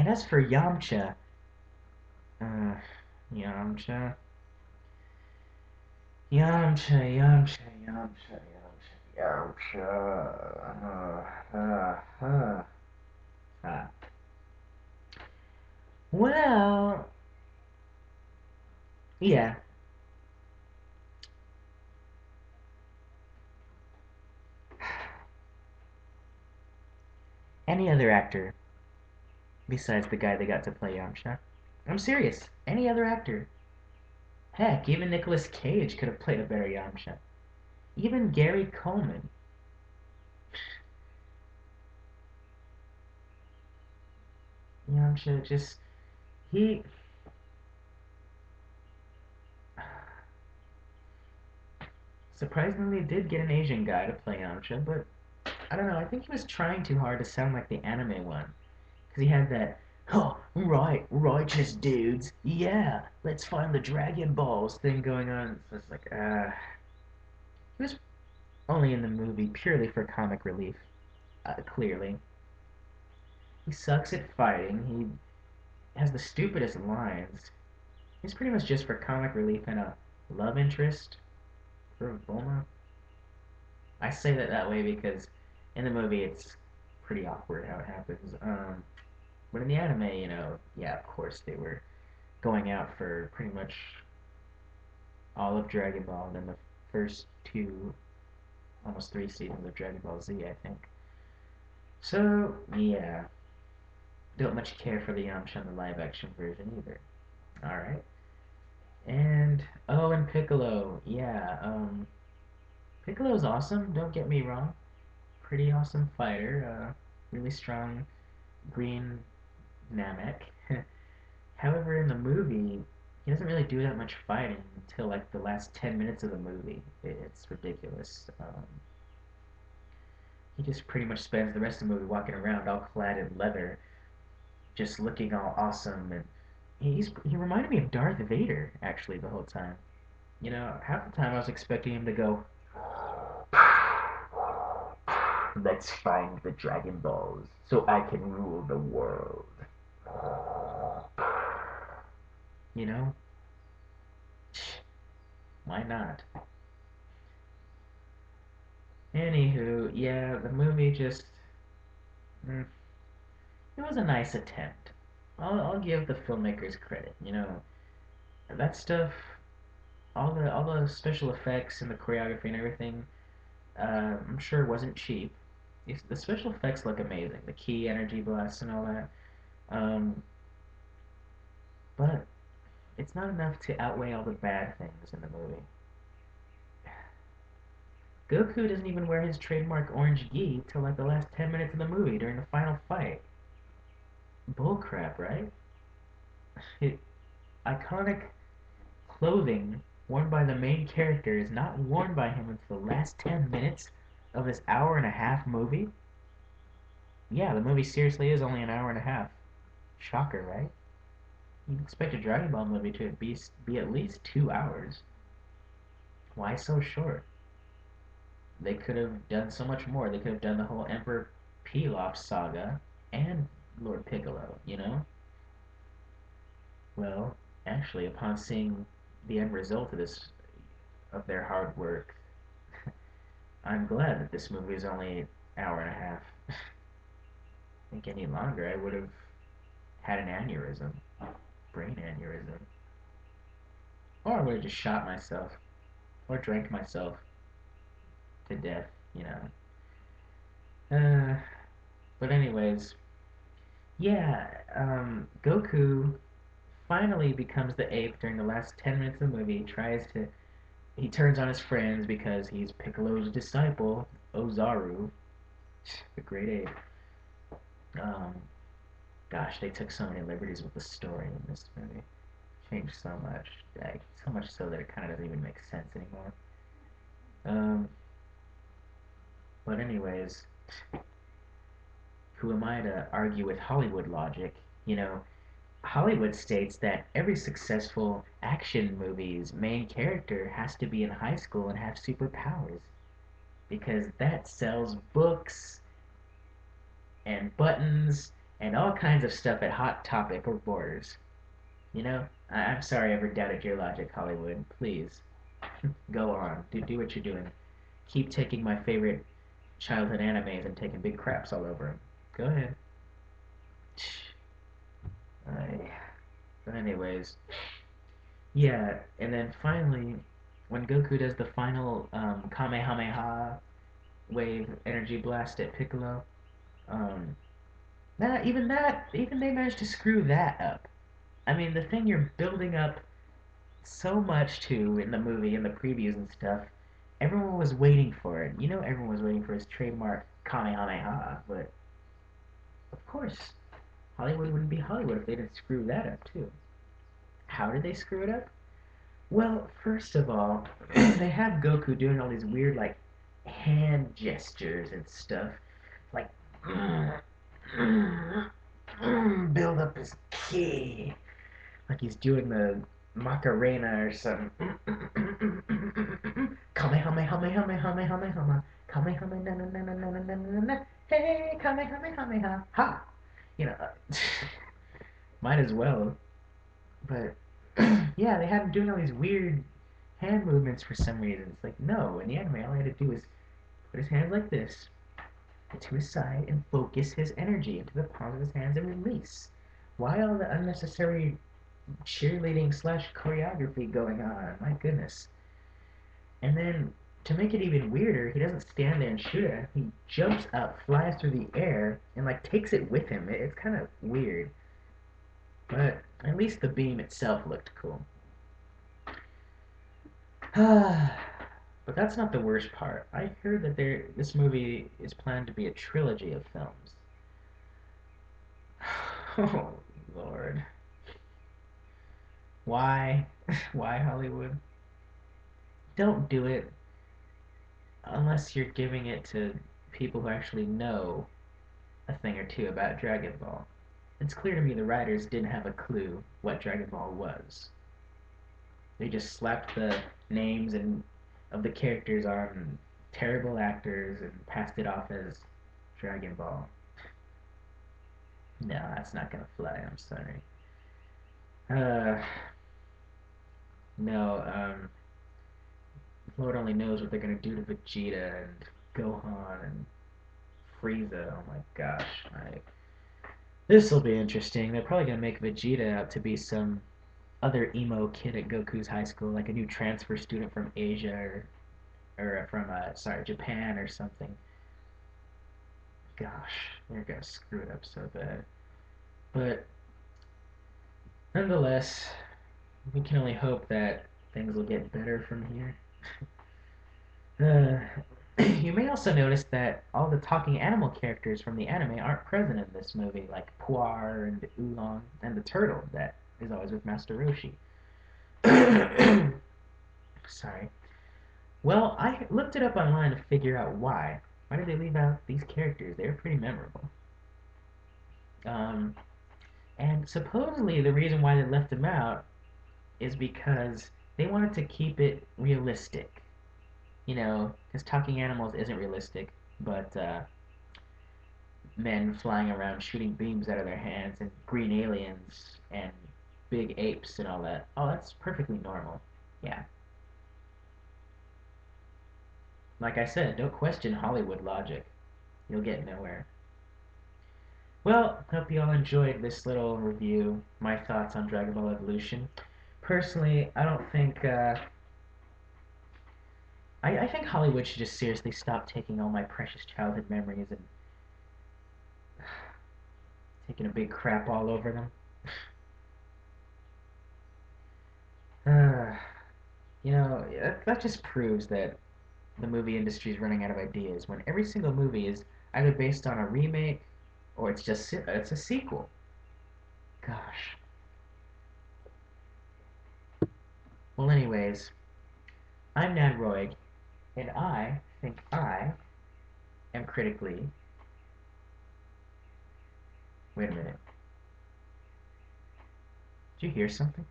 And as for Yamcha, uh, Yamcha, Yamcha, Yamcha, Yamcha, Yamcha, uh. Well, yeah. Any other actor besides the guy they got to play Yamcha? I'm serious. Any other actor? Heck, even Nicolas Cage could have played a better Yamcha. Even Gary Coleman. Yamcha just he surprisingly did get an Asian guy to play Yamcha, but I don't know. I think he was trying too hard to sound like the anime one, because he had that, oh, right, righteous dudes, yeah, let's find the Dragon Balls thing going on. So it's like, he was only in the movie purely for comic relief, clearly. He sucks at fighting. He has the stupidest lines. He's pretty much just for comic relief and a love interest for Bulma. I say that way because in the movie it's pretty awkward how it happens. But in the anime, yeah, of course they were going out for pretty much all of Dragon Ball and then the first two, almost three seasons of Dragon Ball Z, I think. So, yeah, don't much care for the Yamcha in the live action version either. Alright. And, oh, and Piccolo. Yeah, Piccolo's awesome, don't get me wrong. Pretty awesome fighter. Really strong green Namek. However, in the movie, he doesn't really do that much fighting until like the last 10 minutes of the movie. It's ridiculous. He just pretty much spends the rest of the movie walking around all clad in leather, just looking all awesome. And he reminded me of Darth Vader actually the whole time. Half the time I was expecting him to go, let's find the Dragon Balls so I can rule the world. You know? Why not? Anywho, yeah, the movie just. Mm, it was a nice attempt. I'll give the filmmakers credit. That stuff, all the special effects and the choreography and everything. I'm sure it wasn't cheap. The special effects look amazing. The key energy blasts and all that. Um, but it's not enough to outweigh all the bad things in the movie. Goku doesn't even wear his trademark orange gi till like the last 10 minutes of the movie during the final fight. Bullcrap, right? It, iconic clothing worn by the main character is not worn by him until the last 10 minutes of this hour and a half movie? Yeah, the movie seriously is only an hour and a half. Shocker, right? You'd expect a Dragon Ball movie to be at least 2 hours. Why so short? They could have done so much more. They could have done the whole Emperor Pilaf saga and Lord Piccolo. Well, actually, upon seeing the end result of their hard work, I'm glad that this movie is only an hour and a half. I think any longer I would have had an aneurysm, brain aneurysm, or I would have just shot myself or drank myself to death. Uh, but anyways, yeah, Goku finally becomes the ape during the last 10 minutes of the movie. He turns on his friends because he's Piccolo's disciple, Ozaru, the great ape. Um, Gosh, they took so many liberties with the story in this movie. Changed so much, like, so much so that it kind of doesn't even make sense anymore. Um, but anyways, who am I to argue with Hollywood logic? Hollywood states that every successful action movie's main character has to be in high school and have superpowers because that sells books and buttons and all kinds of stuff at Hot Topic or Borders. You know, I'm sorry I ever doubted your logic, Hollywood. Please, go on. Do what you're doing. Keep taking my favorite childhood animes and taking big craps all over them. Go ahead. I, but anyways, yeah, and then finally, when Goku does the final Kamehameha wave energy blast at Piccolo, um, even they managed to screw that up. I mean, the thing you're building up so much to in the movie and the previews and stuff, everyone was waiting for it. You know, everyone was waiting for his trademark Kamehameha, but of course, Hollywood wouldn't be Hollywood if they didn't screw that up too. How did they screw it up? Well, first of all, they have Goku doing all these weird like hand gestures and stuff, like build up his ki, like he's doing the Macarena or something. Kamehameha, Kamehameha, hey, Kamehameha, ha! You know, might as well. But yeah, they had him doing all these weird hand movements for some reason. It's like, no, in the anime, all he had to do was put his hands like this to his side and focus his energy into the palms of his hands and release. Why all the unnecessary cheerleading slash choreography going on? My goodness. And then to make it even weirder, he doesn't stand there and shoot it. He jumps up, flies through the air, and like takes it with him. It's kind of weird, but at least the beam itself looked cool. But that's not the worst part. I heard that this movie is planned to be a trilogy of films. Oh, Lord. Why? Why Hollywood? Don't do it unless you're giving it to people who actually know a thing or two about Dragon Ball. It's clear to me the writers didn't have a clue what Dragon Ball was. They just slapped the names and of the characters on terrible actors and passed it off as Dragon Ball. No, that's not gonna fly. I'm sorry. Uh, no. Lord only knows what they're gonna do to Vegeta and Gohan and Frieza. Oh my gosh. This will be interesting. They're probably gonna make Vegeta out to be some other emo kid at Goku's high school, like a new transfer student from Asia or from sorry, Japan or something. Gosh, they're gonna screw it up so bad. But nonetheless, we can only hope that things will get better from here. You may also notice that all the talking animal characters from the anime aren't present in this movie, like Puar and Oolong and the turtle that is always with Master Roshi. Sorry. Well, I looked it up online to figure out why. Why did they leave out these characters? They're pretty memorable. Um, and supposedly the reason why they left them out is because they wanted to keep it realistic. You know, because talking animals isn't realistic, but men flying around shooting beams out of their hands and green aliens and big apes and all that. Oh, that's perfectly normal. Yeah. Like I said, don't question Hollywood logic. You'll get nowhere. Well, hope you all enjoyed this little review, my thoughts on Dragon Ball Evolution. Personally, I don't think I think Hollywood should just seriously stop taking all my precious childhood memories and taking a big crap all over them. Uh, that just proves that the movie industry is running out of ideas when every single movie is either based on a remake or it's a sequel. Gosh. Well, anyways, I'm NADROIG, and I think I am critically. Wait a minute. Did you hear something?